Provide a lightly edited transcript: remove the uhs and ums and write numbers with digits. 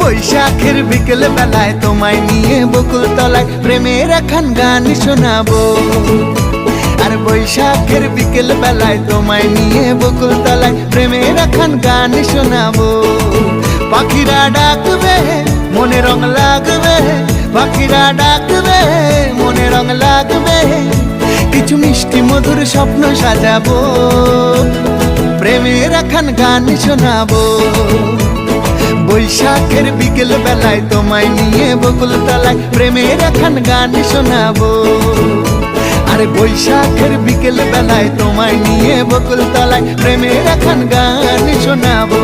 বৈশাখের বিকেল বেলায় তোমায় নিয়ে বকুল তলায় প্রেমের একখান গান শোনাবো। আর বৈশাখের বিকেল বেলায় তোমায় নিয়ে বকুল তলায় প্রেমের একখান গান শোনাবো। পাখিরা ডাকবে মনে রং লাগবে, পাখিরা ডাকবে মনে রং লাগবে, কিছু মিষ্টি মধুর স্বপ্ন সাজাবো, প্রেমের একখান গান শোনাবো। বৈশাখের বিকেল বেলায় তোমায় নিয়ে বকুল তলায় প্রেমের একখান গান শোনাবো। আরে বৈশাখের বিকেল বেলায় তোমায় নিয়ে বকুল তলায় প্রেমের একখান গান শোনাবো।